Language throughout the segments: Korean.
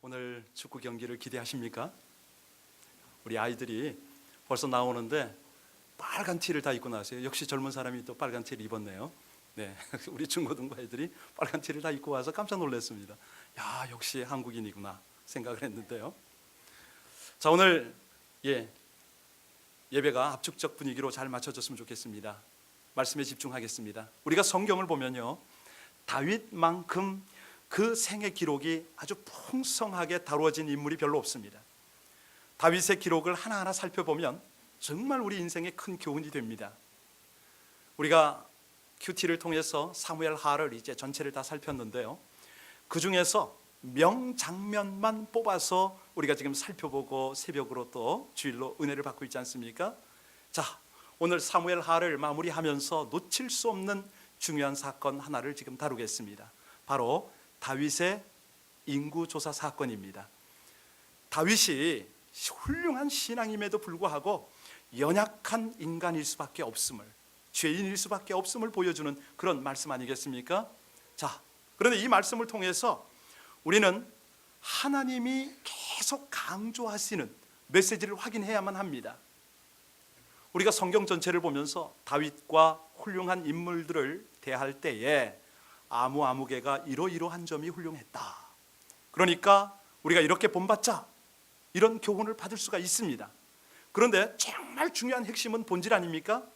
오늘 축구 경기를 기대하십니까? 우리 아이들이 벌써 나오는데 빨간 티를 다 입고 나왔어요. 역시 젊은 사람이 또 빨간 티를 입었네요. 네, 우리 중고등부 애들이 빨간 티를 다 입고 와서 깜짝 놀랐습니다. 야, 역시 한국인이구나 생각을 했는데요. 자, 오늘 예배가 압축적 분위기로 잘 맞춰졌으면 좋겠습니다. 말씀에 집중하겠습니다. 우리가 성경을 보면요, 다윗만큼 그 생애 기록이 아주 풍성하게 다루어진 인물이 별로 없습니다. 다윗의 기록을 하나하나 살펴보면 정말 우리 인생에 큰 교훈이 됩니다. 우리가 큐티를 통해서 사무엘 하를 이제 전체를 다 살폈는데요, 그 중에서 명장면만 뽑아서 우리가 지금 살펴보고 새벽으로 또 주일로 은혜를 받고 있지 않습니까? 자, 오늘 사무엘 하를 마무리하면서 놓칠 수 없는 중요한 사건 하나를 지금 다루겠습니다. 바로 다윗의 인구조사 사건입니다. 다윗이 훌륭한 신앙임에도 불구하고 연약한 인간일 수밖에 없음을, 죄인일 수밖에 없음을 보여주는 그런 말씀 아니겠습니까? 자, 그런데 이 말씀을 통해서 우리는 하나님이 계속 강조하시는 메시지를 확인해야만 합니다. 우리가 성경 전체를 보면서 다윗과 훌륭한 인물들을 대할 때에 아무개가 이러이러한 점이 훌륭했다, 그러니까 우리가 이렇게 본받자, 이런 교훈을 받을 수가 있습니다. 그런데 정말 중요한 핵심은 본질 아닙니까?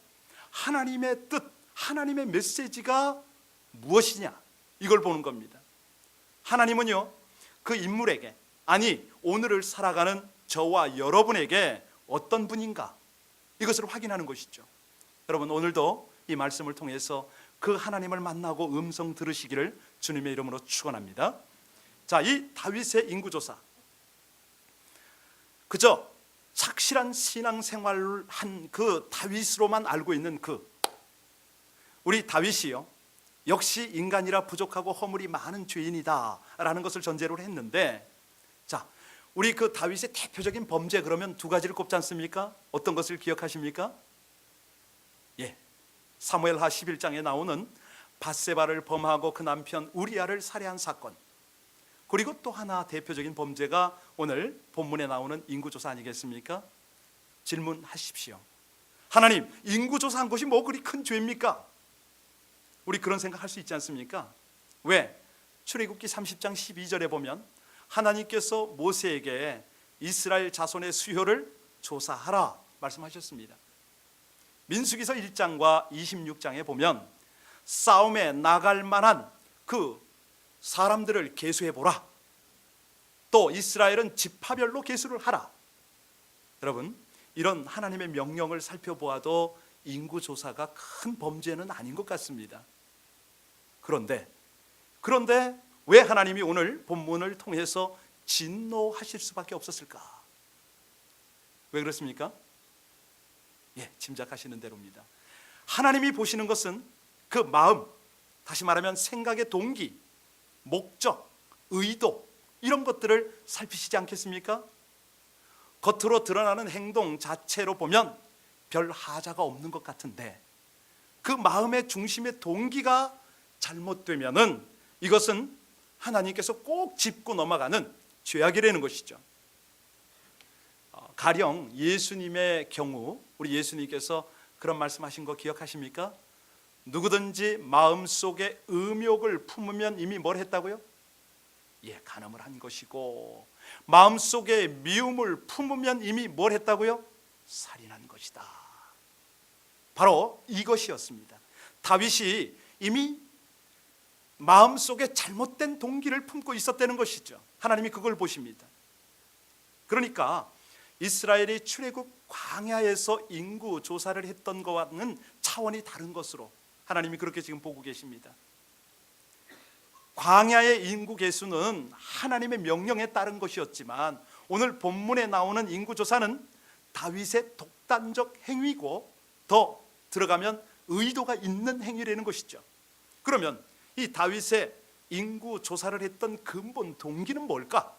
하나님의 뜻, 하나님의 메시지가 무엇이냐, 이걸 보는 겁니다. 하나님은요, 그 인물에게, 아니 오늘을 살아가는 저와 여러분에게 어떤 분인가, 이것을 확인하는 것이죠. 여러분, 오늘도 이 말씀을 통해서 그 하나님을 만나고 음성 들으시기를 주님의 이름으로 축원합니다. 자, 이 다윗의 인구조사, 그저 착실한 신앙생활을 한 그 다윗으로만 알고 있는 우리 다윗이요, 역시 인간이라 부족하고 허물이 많은 죄인이다 라는 것을 전제로 했는데, 자, 우리 그 다윗의 대표적인 범죄, 그러면 두 가지를 꼽지 않습니까? 어떤 것을 기억하십니까? 사무엘하 11장에 나오는 밧세바를 범하고 그 남편 우리아를 살해한 사건, 그리고 또 하나 대표적인 범죄가 오늘 본문에 나오는 인구조사 아니겠습니까? 질문하십시오. 하나님, 인구조사한 것이 뭐 그리 큰 죄입니까? 우리 그런 생각할 수 있지 않습니까? 왜? 출애굽기 30장 12절에 보면 하나님께서 모세에게 이스라엘 자손의 수효를 조사하라 말씀하셨습니다. 민수기서 1장과 26장에 보면 싸움에 나갈 만한 그 사람들을 계수해보라, 또 이스라엘은 지파별로 계수를 하라. 여러분, 이런 하나님의 명령을 살펴보아도 인구조사가 큰 범죄는 아닌 것 같습니다. 그런데 왜 하나님이 오늘 본문을 통해서 진노하실 수밖에 없었을까? 왜 그렇습니까? 짐작하시는 대로입니다. 하나님이 보시는 것은 그 마음, 다시 말하면 생각의 동기, 목적, 의도, 이런 것들을 살피시지 않겠습니까? 겉으로 드러나는 행동 자체로 보면 별 하자가 없는 것 같은데, 그 마음의 중심의 동기가 잘못되면은 이것은 하나님께서 꼭 짚고 넘어가는 죄악이라는 것이죠. 가령 예수님의 경우, 우리 예수님께서 그런 말씀하신 거 기억하십니까? 누구든지 마음속에 음욕을 품으면 이미 뭘 했다고요? 간음을 한 것이고, 마음속에 미움을 품으면 이미 뭘 했다고요? 살인한 것이다. 바로 이것이었습니다. 다윗이 이미 마음속에 잘못된 동기를 품고 있었다는 것이죠. 하나님이 그걸 보십니다. 그러니까 이스라엘이 출애굽 광야에서 인구 조사를 했던 것과는 차원이 다른 것으로 하나님이 그렇게 지금 보고 계십니다. 광야의 인구 계수는 하나님의 명령에 따른 것이었지만, 오늘 본문에 나오는 인구 조사는 다윗의 독단적 행위고, 더 들어가면 의도가 있는 행위라는 것이죠. 그러면 이 다윗의 인구 조사를 했던 근본 동기는 뭘까?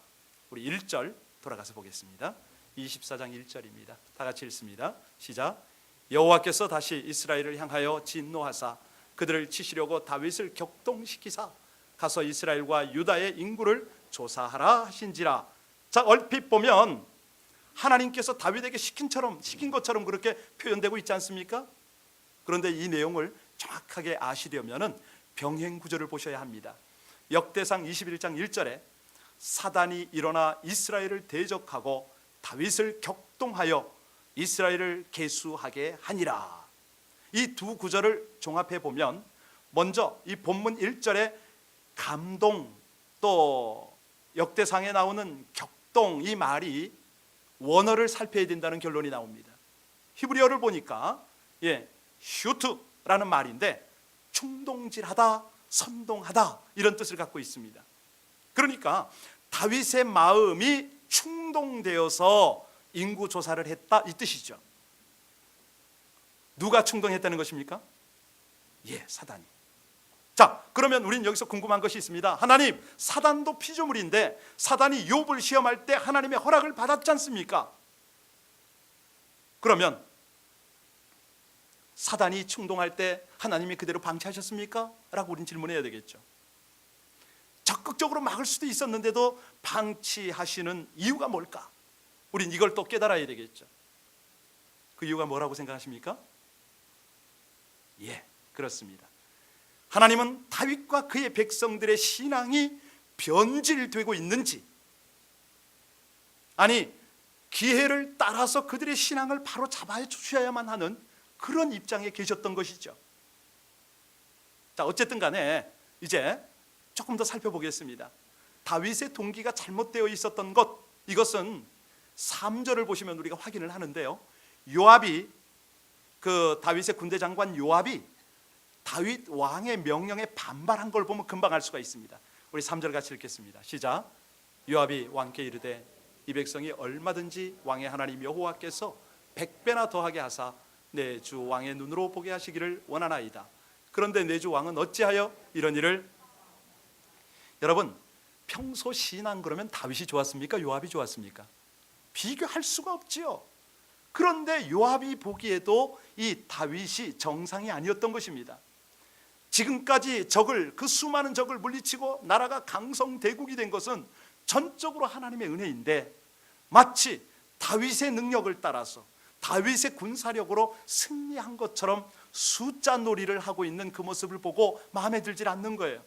우리 1절 돌아가서 보겠습니다. 24장 1절입니다. 다 같이 읽습니다. 시작. 여호와께서 다시 이스라엘을 향하여 진노하사 그들을 치시려고 다윗을 격동시키사 가서 이스라엘과 유다의 인구를 조사하라 하신지라. 자, 얼핏 보면 하나님께서 다윗에게 시킨 것처럼 그렇게 표현되고 있지 않습니까? 그런데 이 내용을 정확하게 아시려면은 병행 구절을 보셔야 합니다. 역대상 21장 1절에 사단이 일어나 이스라엘을 대적하고 다윗을 격동하여 이스라엘을 계수하게 하니라. 이 두 구절을 종합해 보면 먼저 이 본문 1절에 감동, 또 역대상에 나오는 격동, 이 말이 원어를 살펴야 된다는 결론이 나옵니다. 히브리어를 보니까 슈트라는 말인데 충동질하다, 선동하다 이런 뜻을 갖고 있습니다. 그러니까 다윗의 마음이 충동되어서 인구 조사를 했다 이 뜻이죠. 누가 충동했다는 것입니까? 사단이. 자, 그러면 우린 여기서 궁금한 것이 있습니다. 하나님, 사단도 피조물인데 사단이 욥을 시험할 때 하나님의 허락을 받았지 않습니까? 그러면 사단이 충동할 때 하나님이 그대로 방치하셨습니까? 라고 우린 질문해야 되겠죠. 적극적으로 막을 수도 있었는데도 방치하시는 이유가 뭘까? 우린 이걸 또 깨달아야 되겠죠. 그 이유가 뭐라고 생각하십니까? 그렇습니다. 하나님은 다윗과 그의 백성들의 신앙이 변질되고 있는지, 아니 기회를 따라서 그들의 신앙을 바로 잡아 주셔야만 하는 그런 입장에 계셨던 것이죠. 자, 어쨌든 간에 이제 조금 더 살펴보겠습니다. 다윗의 동기가 잘못되어 있었던 것, 이것은 3절을 보시면 우리가 확인을 하는데요. 요압이, 그 다윗의 군대 장관 요압이 다윗 왕의 명령에 반발한 걸 보면 금방 알 수가 있습니다. 우리 3절 같이 읽겠습니다. 시작. 요압이 왕께 이르되 이 백성이 얼마든지 왕의 하나님 여호와께서 100배나 더하게 하사 내 주 왕의 눈으로 보게 하시기를 원하나이다. 그런데 내 주 왕은 어찌하여 이런 일을. 여러분, 평소 신앙 그러면 다윗이 좋았습니까? 요압이 좋았습니까? 비교할 수가 없지요. 그런데 요압이 보기에도 이 다윗이 정상이 아니었던 것입니다. 지금까지 그 수많은 적을 물리치고 나라가 강성대국이 된 것은 전적으로 하나님의 은혜인데, 마치 다윗의 능력을 따라서 다윗의 군사력으로 승리한 것처럼 숫자 놀이를 하고 있는 그 모습을 보고 마음에 들질 않는 거예요.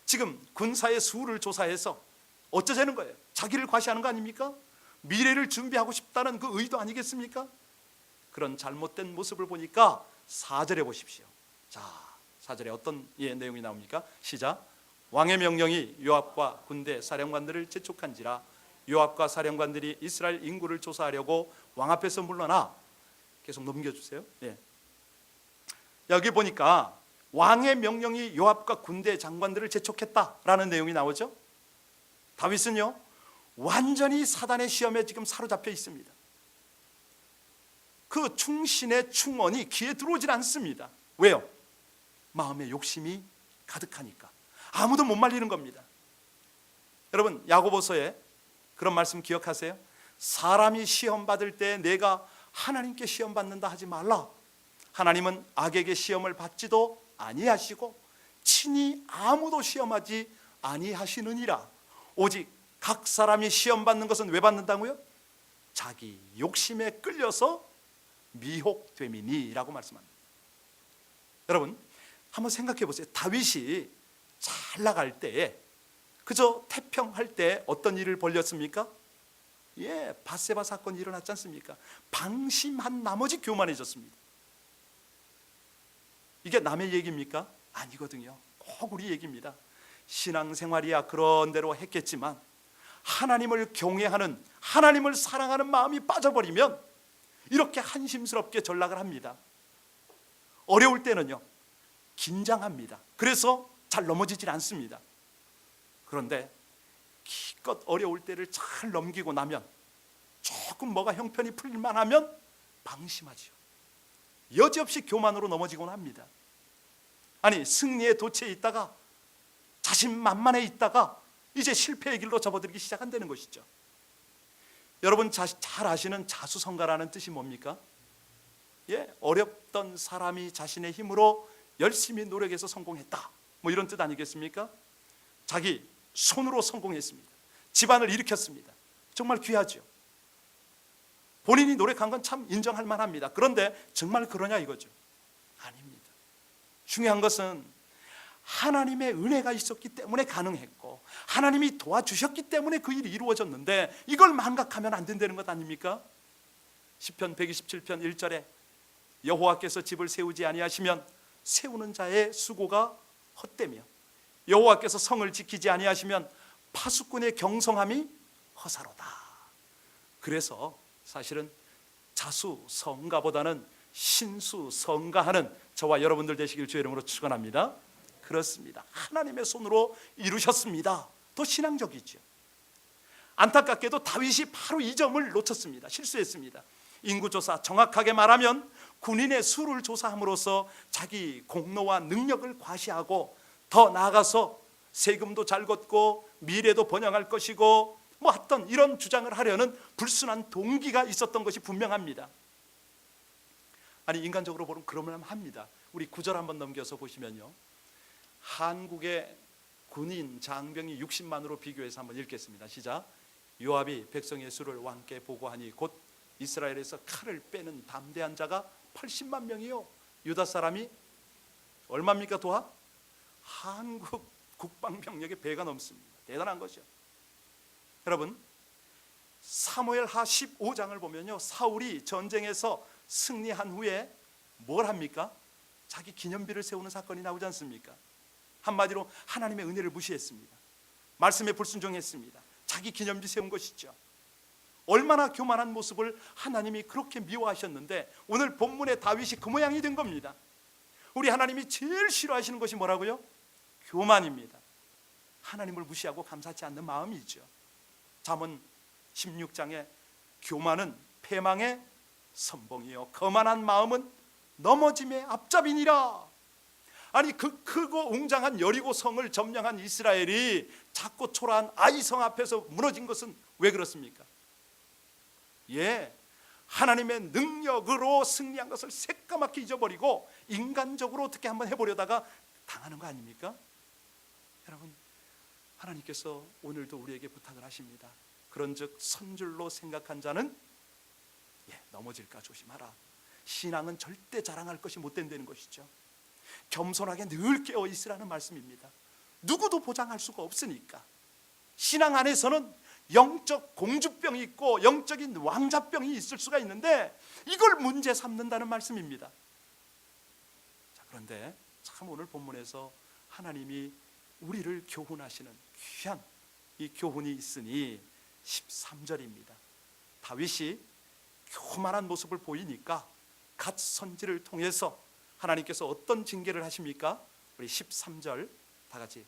지금 군사의 수를 조사해서 어쩌자는 거예요? 자기를 과시하는 거 아닙니까? 미래를 준비하고 싶다는 그 의도 아니겠습니까? 그런 잘못된 모습을 보니까 4절에 보십시오. 자, 4절에 어떤 내용이 나옵니까? 시작. 왕의 명령이 요압과 군대 사령관들을 재촉한지라 요압과 사령관들이 이스라엘 인구를 조사하려고 왕 앞에서 물러나. 계속 넘겨주세요. 여기 보니까 왕의 명령이 요압과 군대 장관들을 재촉했다라는 내용이 나오죠. 다윗은요 완전히 사단의 시험에 지금 사로잡혀 있습니다. 그 충신의 충언이 귀에 들어오질 않습니다. 왜요? 마음에 욕심이 가득하니까. 아무도 못 말리는 겁니다. 여러분, 야고보서에 그런 말씀 기억하세요? 사람이 시험 받을 때 내가 하나님께 시험 받는다 하지 말라. 하나님은 악에게 시험을 받지도 아니하시고 친히 아무도 시험하지 아니하시느니라. 오직 각 사람이 시험 받는 것은 왜 받는다고요? 자기 욕심에 끌려서 미혹됨이니라고 말씀합니다. 여러분, 한번 생각해 보세요. 다윗이 잘 나갈 때에, 그저 태평할 때 어떤 일을 벌였습니까? 밧세바 사건이 일어났지 않습니까? 방심한 나머지 교만해졌습니다. 이게 남의 얘기입니까? 아니거든요. 꼭 우리 얘기입니다. 신앙생활이야 그런 대로 했겠지만 하나님을 경외하는, 하나님을 사랑하는 마음이 빠져버리면 이렇게 한심스럽게 전락을 합니다. 어려울 때는요 긴장합니다. 그래서 잘 넘어지질 않습니다. 그런데 기껏 어려울 때를 잘 넘기고 나면, 조금 뭐가 형편이 풀릴만 하면 방심하지요. 여지없이 교만으로 넘어지곤 합니다. 아니, 승리의 도처에 있다가 자신만만해 있다가 이제 실패의 길로 접어들기 시작한다는 것이죠. 여러분 잘 아시는 자수성가라는 뜻이 뭡니까? 어렵던 사람이 자신의 힘으로 열심히 노력해서 성공했다, 뭐 이런 뜻 아니겠습니까? 자기 손으로 성공했습니다. 집안을 일으켰습니다. 정말 귀하죠. 본인이 노력한 건 참 인정할 만합니다. 그런데 정말 그러냐 이거죠. 아닙니다. 중요한 것은 하나님의 은혜가 있었기 때문에 가능했고 하나님이 도와주셨기 때문에 그 일이 이루어졌는데 이걸 망각하면 안 된다는 것 아닙니까? 시편 127편 1절에 여호와께서 집을 세우지 아니하시면 세우는 자의 수고가 헛되며 여호와께서 성을 지키지 아니하시면 파수꾼의 경성함이 허사로다. 그래서 사실은 자수성가보다는 신수성가하는 저와 여러분들 되시길 주의 이름으로 축원합니다. 그렇습니다. 하나님의 손으로 이루셨습니다. 더 신앙적이죠. 안타깝게도 다윗이 바로 이 점을 놓쳤습니다. 실수했습니다. 인구조사, 정확하게 말하면 군인의 수를 조사함으로써 자기 공로와 능력을 과시하고 더 나아가서 세금도 잘 걷고 미래도 번영할 것이고 뭐 어떤 이런 주장을 하려는 불순한 동기가 있었던 것이 분명합니다. 아니 인간적으로 보면 그러면 합니다. 우리 9절 한번 넘겨서 보시면요, 한국의 군인 장병이 60만으로 비교해서 한번 읽겠습니다. 시작. 요압이 백성의 수를 왕께 보고하니 곧 이스라엘에서 칼을 빼는 담대한 자가 80만 명이요 유다 사람이 얼마입니까? 도합? 한국 국방병력의 배가 넘습니다. 대단한 거죠. 여러분, 사무엘하 15장을 보면요, 사울이 전쟁에서 승리한 후에 뭘 합니까? 자기 기념비를 세우는 사건이 나오지 않습니까? 한마디로 하나님의 은혜를 무시했습니다. 말씀에 불순종했습니다. 자기 기념비 세운 것이죠. 얼마나 교만한 모습을 하나님이 그렇게 미워하셨는데 오늘 본문의 다윗이 그 모양이 된 겁니다. 우리 하나님이 제일 싫어하시는 것이 뭐라고요? 교만입니다. 하나님을 무시하고 감사치 않는 마음이죠. 잠언 16장에 교만은 패망의 선봉이요 거만한 마음은 넘어짐의 앞잡이니라. 아니 그 크고 웅장한 여리고 성을 점령한 이스라엘이 작고 초라한 아이성 앞에서 무너진 것은 왜 그렇습니까? 예, 하나님의 능력으로 승리한 것을 새까맣게 잊어버리고 인간적으로 어떻게 한번 해보려다가 당하는 거 아닙니까? 여러분, 하나님께서 오늘도 우리에게 부탁을 하십니다. 그런즉 선줄로 생각한 자는 넘어질까 조심하라. 신앙은 절대 자랑할 것이 못 된다는 것이죠. 겸손하게 늘 깨어 있으라는 말씀입니다. 누구도 보장할 수가 없으니까. 신앙 안에서는 영적 공주병이 있고 영적인 왕자병이 있을 수가 있는데 이걸 문제 삼는다는 말씀입니다. 자, 그런데 참 오늘 본문에서 하나님이 우리를 교훈하시는 귀한 이 교훈이 있으니 13절입니다. 다윗이 교만한 모습을 보이니까 갓 선지를 통해서 하나님께서 어떤 징계를 하십니까? 우리 13절 다 같이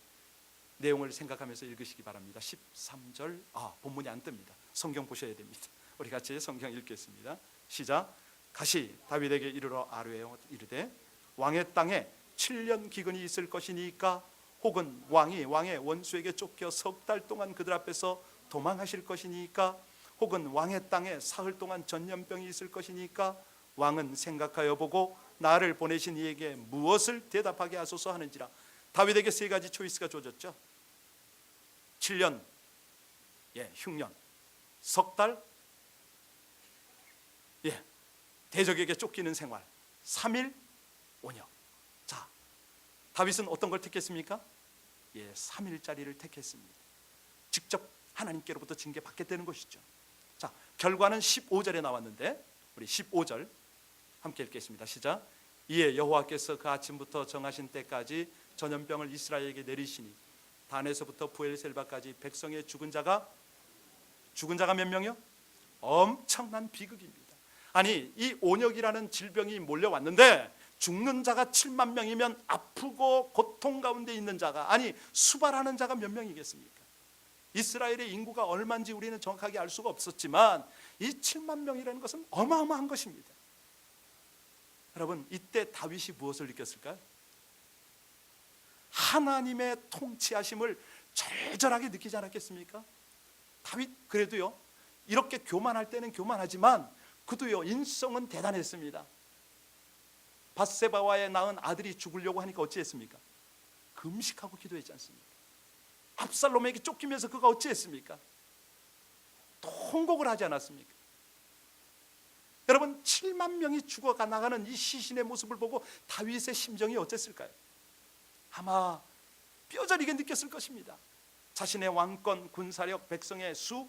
내용을 생각하면서 읽으시기 바랍니다. 13절, 본문이 안 뜹니다. 성경 보셔야 됩니다. 우리 같이 성경 읽겠습니다. 시작. 가시 다윗에게 이르러 아뢰어 이르되 왕의 땅에 7년 기근이 있을 것이니까 혹은 왕이 왕의 원수에게 쫓겨 석 달 동안 그들 앞에서 도망하실 것이니까 혹은 왕의 땅에 사흘 동안 전염병이 있을 것이니까 왕은 생각하여 보고 나를 보내신 이에게 무엇을 대답하게 하소서 하는지라. 다윗에게 세 가지 초이스가 주어졌죠. 7년, 흉년, 석 달, 대적에게 쫓기는 생활, 3일, 온역. 자, 다윗은 어떤 걸 택했습니까? 3일짜리를 택했습니다. 직접 하나님께로부터 징계 받겠다는 것이죠. 자, 결과는 15절에 나왔는데 우리 15절 함께 읽겠습니다. 시작. 이에 여호와께서 그 아침부터 정하신 때까지 전염병을 이스라엘에게 내리시니 단에서부터 부엘셀바까지 백성의 죽은 자가 몇 명이요? 엄청난 비극입니다. 아니 이 온역이라는 질병이 몰려왔는데 죽는 자가 7만 명이면 아프고 고통 가운데 있는 자가 수발하는 자가 몇 명이겠습니까? 이스라엘의 인구가 얼마인지 우리는 정확하게 알 수가 없었지만 이 7만 명이라는 것은 어마어마한 것입니다. 여러분, 이때 다윗이 무엇을 느꼈을까요? 하나님의 통치하심을 절절하게 느끼지 않았겠습니까? 다윗 그래도요, 이렇게 교만할 때는 교만하지만 그도요, 인성은 대단했습니다. 밧세바와의 낳은 아들이 죽으려고 하니까 어찌했습니까? 금식하고 기도했지 않습니까? 압살롬에게 쫓기면서 그가 어찌했습니까? 통곡을 하지 않았습니까? 여러분, 7만 명이 죽어가 나가는 이 시신의 모습을 보고 다윗의 심정이 어땠을까요? 아마 뼈저리게 느꼈을 것입니다. 자신의 왕권, 군사력, 백성의 수,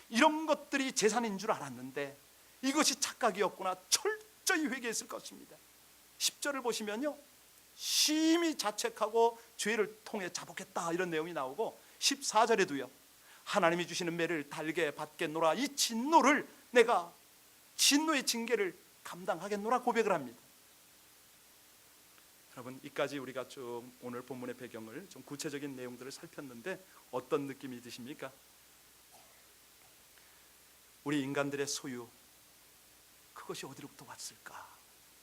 이런 것들이 재산인 줄 알았는데 이것이 착각이었구나, 철저히 회개했을 것입니다. 10절을 보시면요, 심히 자책하고 죄를 통해 자복했다, 이런 내용이 나오고 14절에도요, 하나님이 주시는 매를 달게 받겠노라, 이 진노를 내가 진노의 징계를 감당하겠노라 고백을 합니다. 여러분, 이까지 우리가 쭉 오늘 본문의 배경을 좀 구체적인 내용들을 살폈는데 어떤 느낌이 드십니까? 우리 인간들의 소유, 그것이 어디로부터 왔을까?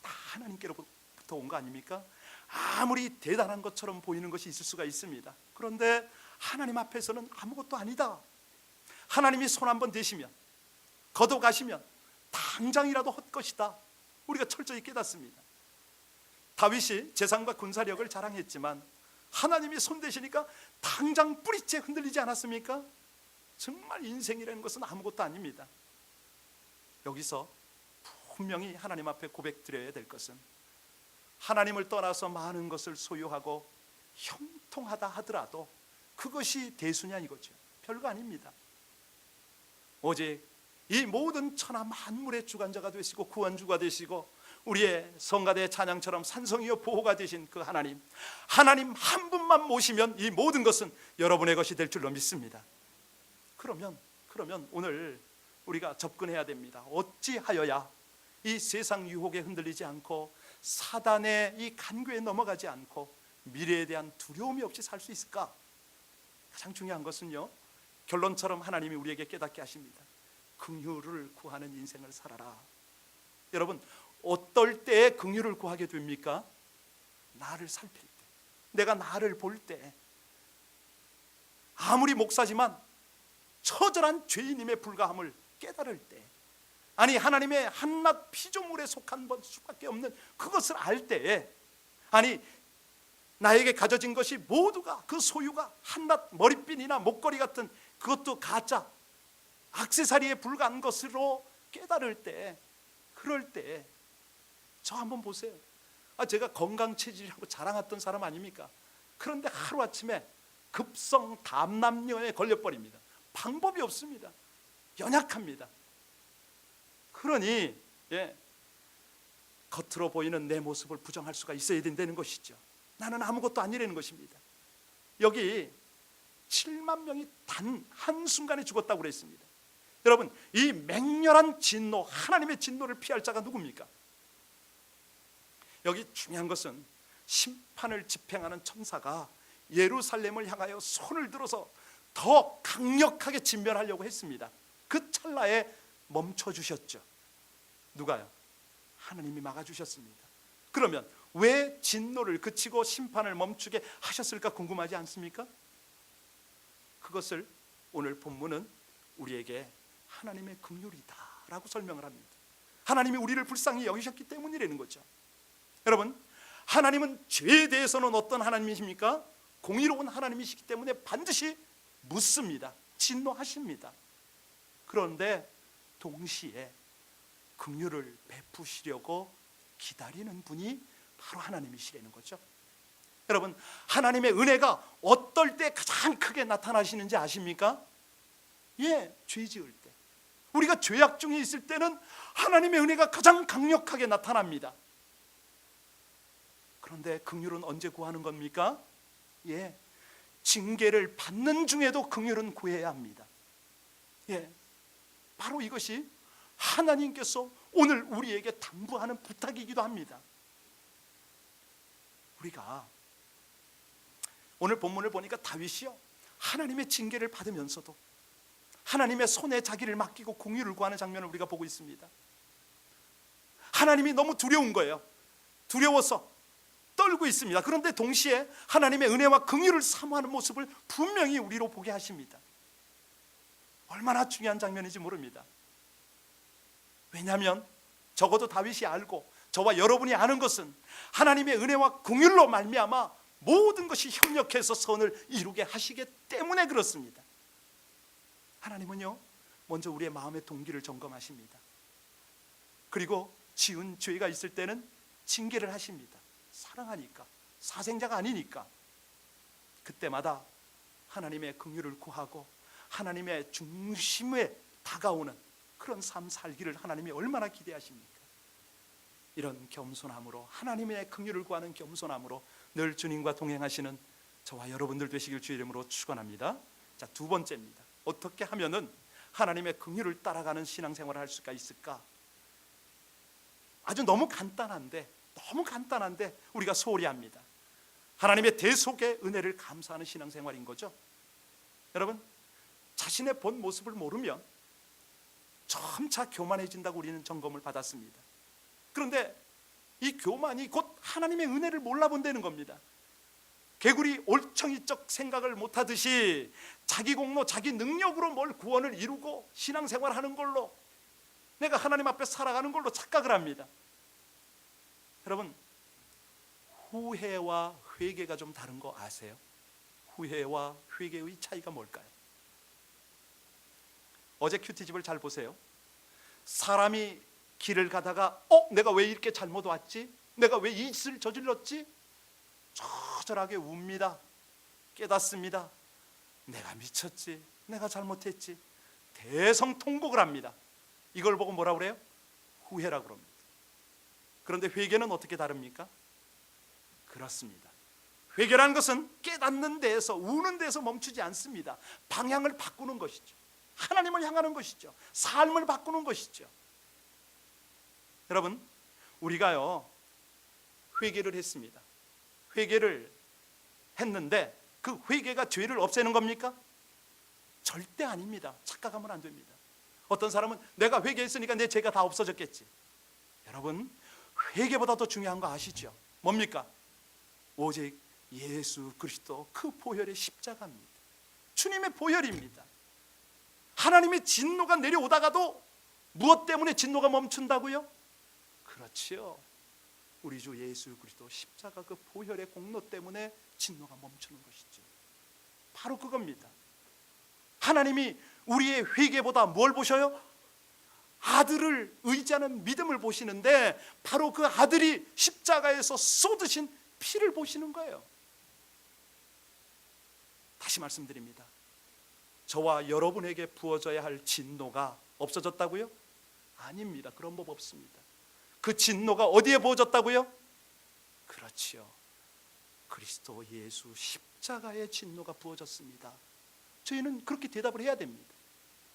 다 하나님께로부터 온 거 아닙니까? 아무리 대단한 것처럼 보이는 것이 있을 수가 있습니다. 그런데 하나님 앞에서는 아무것도 아니다. 하나님이 손 한번 대시면, 걷어가시면 당장이라도 헛것이다, 우리가 철저히 깨닫습니다. 다윗이 재산과 군사력을 자랑했지만 하나님이 손 대시니까 당장 뿌리째 흔들리지 않았습니까? 정말 인생이라는 것은 아무것도 아닙니다. 여기서 분명히 하나님 앞에 고백드려야 될 것은, 하나님을 떠나서 많은 것을 소유하고 형통하다 하더라도 그것이 대수냐 이거죠. 별거 아닙니다. 오직 이 모든 천하 만물의 주관자가 되시고 구원주가 되시고 우리의 성가대 찬양처럼 산성이여 보호가 되신 그 하나님 한 분만 모시면 이 모든 것은 여러분의 것이 될 줄로 믿습니다. 그러면 오늘 우리가 접근해야 됩니다. 어찌하여야 이 세상 유혹에 흔들리지 않고 사단의 이 간궤에 넘어가지 않고 미래에 대한 두려움이 없이 살 수 있을까? 가장 중요한 것은요, 결론처럼 하나님이 우리에게 깨닫게 하십니다. 긍휼을 구하는 인생을 살아라. 여러분, 어떨 때에 긍휼을 구하게 됩니까? 나를 살필 때, 내가 나를 볼 때, 아무리 목사지만 처절한 죄인임에 불과함을 깨달을 때, 아니 하나님의 한낱 피조물에 속한 수밖에 없는 그것을 알 때에, 아니 나에게 가져진 것이 모두가, 그 소유가 한낱 머리핀이나 목걸이 같은 그것도 가짜 액세서리에 불과한 것으로 깨달을 때, 그럴 때 저 한번 보세요. 제가 건강체질이라고 자랑했던 사람 아닙니까? 그런데 하루아침에 급성 담남염에 걸려버립니다. 방법이 없습니다. 연약합니다. 그러니 겉으로 보이는 내 모습을 부정할 수가 있어야 된다는 것이죠. 나는 아무것도 아니라는 것입니다. 여기 7만 명이 단 한순간에 죽었다고 그랬습니다. 여러분, 이 맹렬한 진노, 하나님의 진노를 피할 자가 누굽니까? 여기 중요한 것은 심판을 집행하는 천사가 예루살렘을 향하여 손을 들어서 더 강력하게 진멸하려고 했습니다. 그 찰나에 멈춰주셨죠. 누가요? 하나님이 막아주셨습니다. 그러면 왜 진노를 그치고 심판을 멈추게 하셨을까 궁금하지 않습니까? 그것을 오늘 본문은 우리에게 하나님의 긍휼이다 라고 설명을 합니다. 하나님이 우리를 불쌍히 여기셨기 때문이라는 거죠. 여러분, 하나님은 죄에 대해서는 어떤 하나님이십니까? 공의로운 하나님이시기 때문에 반드시 묻습니다. 진노하십니다. 그런데 동시에 긍휼을 베푸시려고 기다리는 분이 바로 하나님이시라는 거죠. 여러분, 하나님의 은혜가 어떨 때 가장 크게 나타나시는지 아십니까? 죄 지을 때, 우리가 죄악 중에 있을 때는 하나님의 은혜가 가장 강력하게 나타납니다. 그런데 긍휼은 언제 구하는 겁니까? 징계를 받는 중에도 긍휼은 구해야 합니다. 바로 이것이 하나님께서 오늘 우리에게 당부하는 부탁이기도 합니다. 우리가 오늘 본문을 보니까 다윗이요, 하나님의 징계를 받으면서도 하나님의 손에 자기를 맡기고 긍휼을 구하는 장면을 우리가 보고 있습니다. 하나님이 너무 두려운 거예요. 두려워서 떨고 있습니다. 그런데 동시에 하나님의 은혜와 긍휼을 사모하는 모습을 분명히 우리로 보게 하십니다. 얼마나 중요한 장면인지 모릅니다. 왜냐하면 적어도 다윗이 알고 저와 여러분이 아는 것은 하나님의 은혜와 긍휼로 말미암아 모든 것이 협력해서 선을 이루게 하시기 때문에 그렇습니다. 하나님은요, 먼저 우리의 마음의 동기를 점검하십니다. 그리고 지은 죄가 있을 때는 징계를 하십니다. 사랑하니까, 사생자가 아니니까. 그때마다 하나님의 긍휼을 구하고 하나님의 중심에 다가오는 그런 삶 살기를 하나님이 얼마나 기대하십니까? 이런 겸손함으로, 하나님의 긍휼을 구하는 겸손함으로 늘 주님과 동행하시는 저와 여러분들 되시길 주의 이름으로 축원합니다. 자, 두 번째입니다. 어떻게 하면은 하나님의 긍휼을 따라가는 신앙생활을 할 수가 있을까? 아주 너무 간단한데 우리가 소홀히 합니다. 하나님의 대속의 은혜를 감사하는 신앙생활인 거죠. 여러분, 자신의 본 모습을 모르면 점차 교만해진다고 우리는 점검을 받았습니다. 그런데 이 교만이 곧 하나님의 은혜를 몰라본다는 겁니다. 개구리 올챙이적 생각을 못하듯이 자기 공로, 자기 능력으로 뭘 구원을 이루고 신앙생활하는 걸로, 내가 하나님 앞에 살아가는 걸로 착각을 합니다. 여러분, 후회와 회개가 좀 다른 거 아세요? 후회와 회개의 차이가 뭘까요? 어제 큐티집을 잘 보세요. 사람이 길을 가다가 내가 왜 이렇게 잘못 왔지? 내가 왜 이 짓을 저질렀지? 처절하게 웁니다. 깨닫습니다. 내가 미쳤지, 내가 잘못했지. 대성통곡을 합니다. 이걸 보고 뭐라고 그래요? 후회라고 그럽니다. 그런데 회개는 어떻게 다릅니까? 그렇습니다. 회개라는 것은 깨닫는 데에서, 우는 데에서 멈추지 않습니다. 방향을 바꾸는 것이죠. 하나님을 향하는 것이죠. 삶을 바꾸는 것이죠. 여러분, 우리가요, 회개를 했습니다. 회개를 했는데 그 회개가 죄를 없애는 겁니까? 절대 아닙니다. 착각하면 안 됩니다. 어떤 사람은 내가 회개했으니까 내 죄가 다 없어졌겠지. 여러분, 회개보다 더 중요한 거 아시죠? 뭡니까? 오직 예수 그리스도 그 보혈의 십자가입니다. 주님의 보혈입니다. 하나님의 진노가 내려오다가도 무엇 때문에 진노가 멈춘다고요? 그렇지요. 우리 주 예수 그리스도 십자가 그 보혈의 공로 때문에 진노가 멈추는 것이죠. 바로 그겁니다. 하나님이 우리의 회개보다 뭘 보셔요? 아들을 의지하는 믿음을 보시는데, 바로 그 아들이 십자가에서 쏟으신 피를 보시는 거예요. 다시 말씀드립니다. 저와 여러분에게 부어져야 할 진노가 없어졌다고요? 아닙니다. 그런 법 없습니다. 그 진노가 어디에 부어졌다고요? 그렇지요. 그리스도 예수 십자가의 진노가 부어졌습니다. 저희는 그렇게 대답을 해야 됩니다.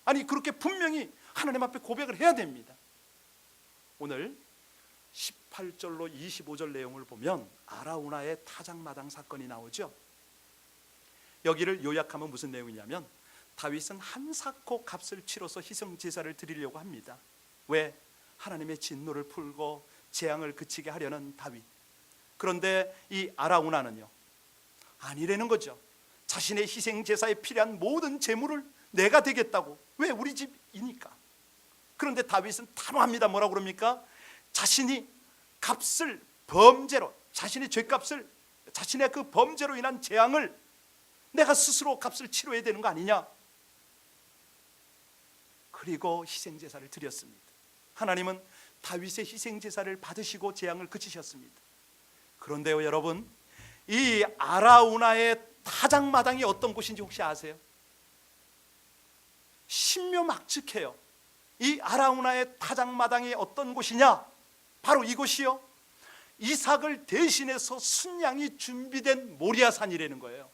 아니, 그렇게 분명히 하나님 앞에 고백을 해야 됩니다. 오늘 18절로 25절 내용을 보면 아라우나의 타작마당 사건이 나오죠. 여기를 요약하면 무슨 내용이냐면, 다윗은 한사코 값을 치러서 희생 제사를 드리려고 합니다. 왜? 하나님의 진노를 풀고 재앙을 그치게 하려는 다윗. 그런데 이 아라우나는요, 아니라는 거죠. 자신의 희생 제사에 필요한 모든 재물을 내가 되겠다고. 왜? 우리 집이니까. 그런데 다윗은 단호합니다. 뭐라고 그럽니까? 자신이 값을, 범죄로, 자신의 죄값을, 자신의 그 범죄로 인한 재앙을 내가 스스로 값을 치러야 되는 거 아니냐. 그리고 희생제사를 드렸습니다. 하나님은 다윗의 희생제사를 받으시고 재앙을 그치셨습니다. 그런데요, 여러분, 이 아라우나의 타작마당이 어떤 곳인지 혹시 아세요? 신묘막측해요. 이 아라우나의 타작마당이 어떤 곳이냐? 바로 이곳이요, 이삭을 대신해서 순양이 준비된 모리아산이라는 거예요.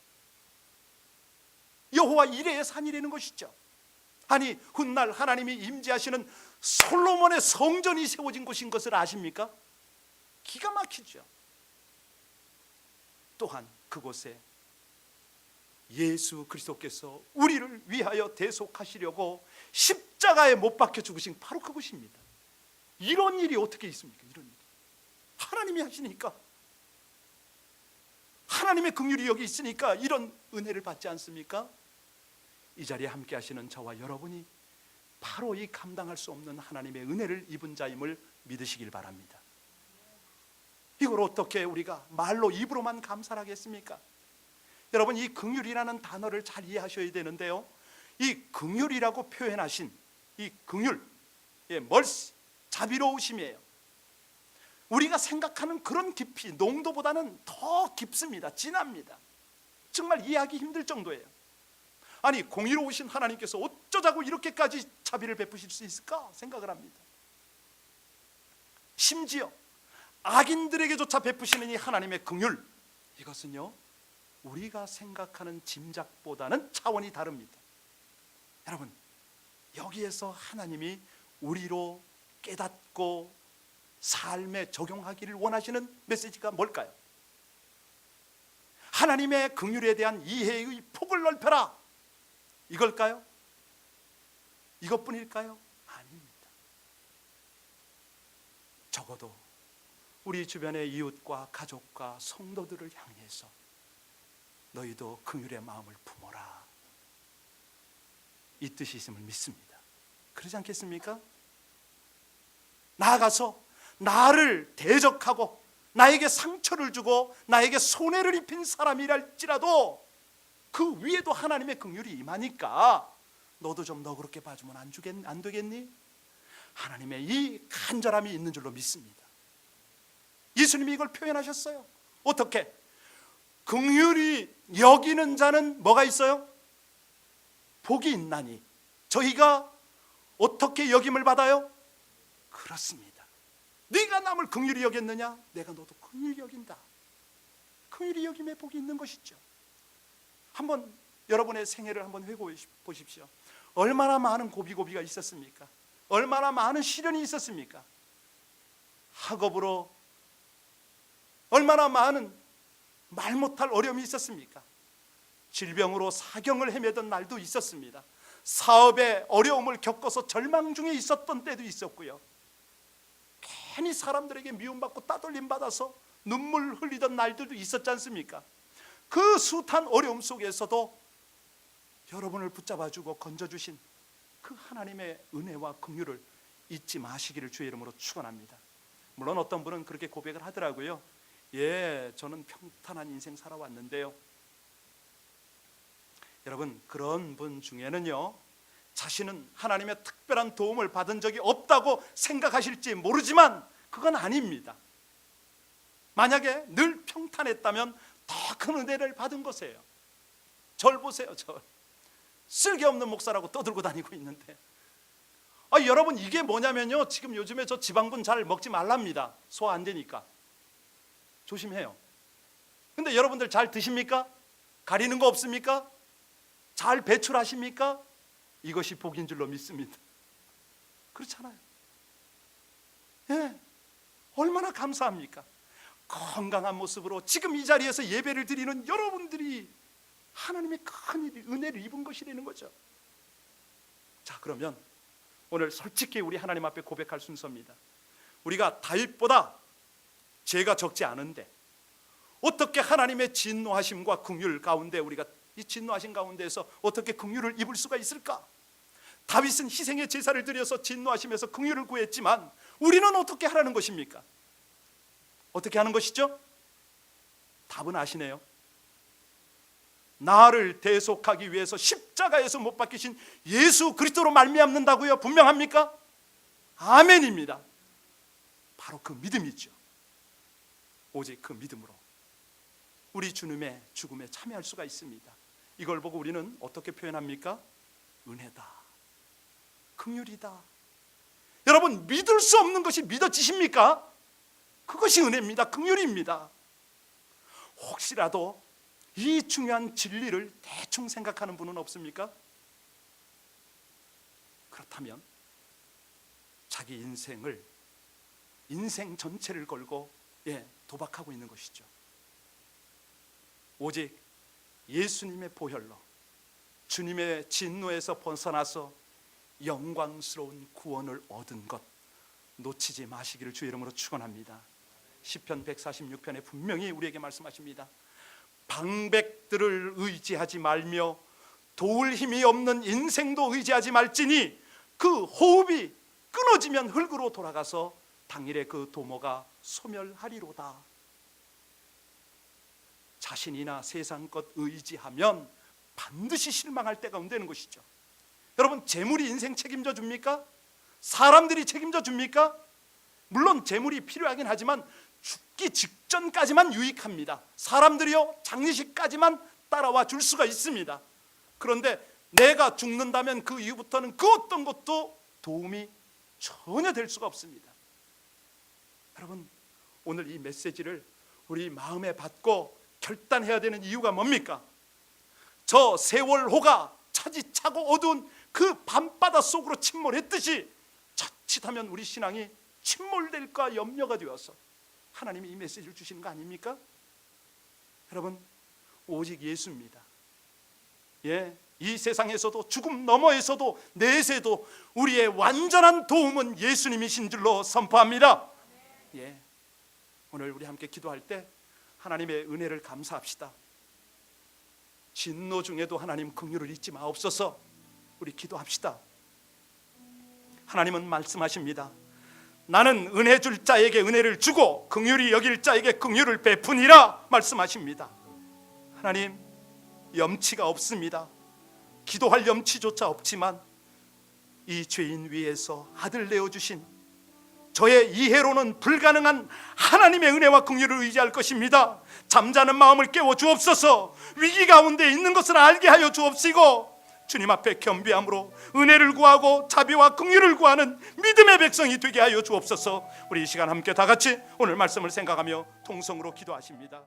여호와 이레의 산이라는 것이죠. 아니, 훗날 하나님이 임재하시는 솔로몬의 성전이 세워진 곳인 것을 아십니까? 기가 막히죠. 또한 그곳에 예수 그리스도께서 우리를 위하여 대속하시려고 십자가에 못 박혀 죽으신 바로 그곳입니다. 이런 일이 어떻게 있습니까? 이런 일이 하나님이 하시니까, 하나님의 긍휼이 여기 있으니까 이런 은혜를 받지 않습니까? 이 자리에 함께 하시는 저와 여러분이 바로 이 감당할 수 없는 하나님의 은혜를 입은 자임을 믿으시길 바랍니다. 이걸 어떻게 우리가 말로 입으로만 감사를 하겠습니까? 여러분, 이 긍휼이라는 단어를 잘 이해하셔야 되는데요, 이 긍휼이라고 표현하신 이 긍휼, 멀시, 자비로우심이에요. 우리가 생각하는 그런 깊이, 농도보다는 더 깊습니다. 진합니다. 정말 이해하기 힘들 정도예요. 아니, 공의로우신 하나님께서 어쩌자고 이렇게까지 자비를 베푸실 수 있을까 생각을 합니다. 심지어 악인들에게조차 베푸시는 이 하나님의 긍휼, 이것은요 우리가 생각하는 짐작보다는 차원이 다릅니다. 여러분, 여기에서 하나님이 우리로 깨닫고 삶에 적용하기를 원하시는 메시지가 뭘까요? 하나님의 긍휼에 대한 이해의 폭을 넓혀라, 이걸까요? 이것뿐일까요? 아닙니다. 적어도 우리 주변의 이웃과 가족과 성도들을 향해서 너희도 긍휼의 마음을 품어라, 이 뜻이 있음을 믿습니다. 그러지 않겠습니까? 나아가서 나를 대적하고 나에게 상처를 주고 나에게 손해를 입힌 사람이랄지라도 그 위에도 하나님의 긍휼이 임하니까 너도 좀 너그럽게 봐주면 안 되겠니? 하나님의 이 간절함이 있는 줄로 믿습니다. 예수님이 이걸 표현하셨어요. 어떻게? 긍휼히 여기는 자는 뭐가 있어요? 복이 있나니. 저희가 어떻게 여김을 받아요? 그렇습니다. 네가 남을 긍휼히 여겼느냐? 내가 너도 긍휼히 여긴다. 긍휼히 여김에 복이 있는 것이죠. 한번 여러분의 생애를 한번 회고해 보십시오. 얼마나 많은 고비고비가 있었습니까? 얼마나 많은 시련이 있었습니까? 학업으로 얼마나 많은 말 못할 어려움이 있었습니까? 질병으로 사경을 헤매던 날도 있었습니다. 사업에 어려움을 겪어서 절망 중에 있었던 때도 있었고요. 괜히 사람들에게 미움받고 따돌림 받아서 눈물 흘리던 날들도 있었지 않습니까? 그 숱한 어려움 속에서도 여러분을 붙잡아주고 건져주신 그 하나님의 은혜와 긍휼을 잊지 마시기를 주의 이름으로 축원합니다. 물론 어떤 분은 그렇게 고백을 하더라고요. 저는 평탄한 인생 살아왔는데요. 여러분, 그런 분 중에는요, 자신은 하나님의 특별한 도움을 받은 적이 없다고 생각하실지 모르지만 그건 아닙니다. 만약에 늘 평탄했다면 더 큰 은혜를 받은 것이에요. 절 보세요. 절 쓸데없는 목사라고 떠들고 다니고 있는데, 여러분, 이게 뭐냐면요, 지금 요즘에 저 지방분 잘 먹지 말랍니다. 소화 안 되니까 조심해요. 근데 여러분들 잘 드십니까? 가리는 거 없습니까? 잘 배출하십니까? 이것이 복인 줄로 믿습니다. 그렇잖아요. 얼마나 감사합니까? 건강한 모습으로 지금 이 자리에서 예배를 드리는 여러분들이 하나님의 큰 은혜를 입은 것이라는 거죠. 자, 그러면 오늘 솔직히 우리 하나님 앞에 고백할 순서입니다. 우리가 다윗보다 죄가 적지 않은데 어떻게 하나님의 진노하심과 긍휼 가운데 우리가 이 진노하신 가운데에서 어떻게 긍휼을 입을 수가 있을까? 다윗은 희생의 제사를 드려서 진노하심에서 긍휼을 구했지만 우리는 어떻게 하라는 것입니까? 어떻게 하는 것이죠? 답은 아시네요. 나를 대속하기 위해서 십자가에서 못 박히신 예수 그리스도로 말미암는다고요? 분명합니까? 아멘입니다. 바로 그 믿음이죠. 오직 그 믿음으로 우리 주님의 죽음에 참여할 수가 있습니다. 이걸 보고 우리는 어떻게 표현합니까? 은혜다, 긍휼이다. 여러분, 믿을 수 없는 것이 믿어지십니까? 그것이 은혜입니다. 긍휼입니다. 혹시라도 이 중요한 진리를 대충 생각하는 분은 없습니까? 그렇다면 자기 인생 전체를 걸고 도박하고 있는 것이죠. 오직 예수님의 보혈로 주님의 진노에서 벗어나서 영광스러운 구원을 얻은 것 놓치지 마시기를 주의 이름으로 축원합니다. 시편 146편에 분명히 우리에게 말씀하십니다. 방백들을 의지하지 말며 도울 힘이 없는 인생도 의지하지 말지니 그 호흡이 끊어지면 흙으로 돌아가서 당일에 그 도모가 소멸하리로다. 자신이나 세상 것 의지하면 반드시 실망할 때가 온다는 것이죠. 여러분, 재물이 인생 책임져 줍니까? 사람들이 책임져 줍니까? 물론 재물이 필요하긴 하지만 죽기 직전까지만 유익합니다. 사람들이요, 장례식까지만 따라와 줄 수가 있습니다. 그런데 내가 죽는다면 그 이후부터는 그 어떤 것도 도움이 전혀 될 수가 없습니다. 여러분, 오늘 이 메시지를 우리 마음에 받고 결단해야 되는 이유가 뭡니까? 저 세월호가 차디차고 어두운 그 밤바다 속으로 침몰했듯이 자칫하면 우리 신앙이 침몰될까 염려가 되어서 하나님이 이 메시지를 주시는 거 아닙니까? 여러분, 오직 예수입니다. 이 세상에서도 죽음 너머에서도 내세도 우리의 완전한 도움은 예수님이신 줄로 선포합니다. 오늘 우리 함께 기도할 때 하나님의 은혜를 감사합시다. 진노 중에도 하나님 긍휼을 잊지 마옵소서. 우리 기도합시다. 하나님은 말씀하십니다. 나는 은혜 줄 자에게 은혜를 주고 긍휼히 여길 자에게 긍휼을 베푸니라 말씀하십니다. 하나님, 염치가 없습니다. 기도할 염치조차 없지만 이 죄인 위에서 아들 내어주신 저의 이해로는 불가능한 하나님의 은혜와 긍휼을 의지할 것입니다. 잠자는 마음을 깨워 주옵소서. 위기 가운데 있는 것을 알게 하여 주옵시고 주님 앞에 겸비함으로 은혜를 구하고 자비와 긍휼을 구하는 믿음의 백성이 되게 하여 주옵소서. 우리 이 시간 함께 다 같이 오늘 말씀을 생각하며 통성으로 기도하십니다.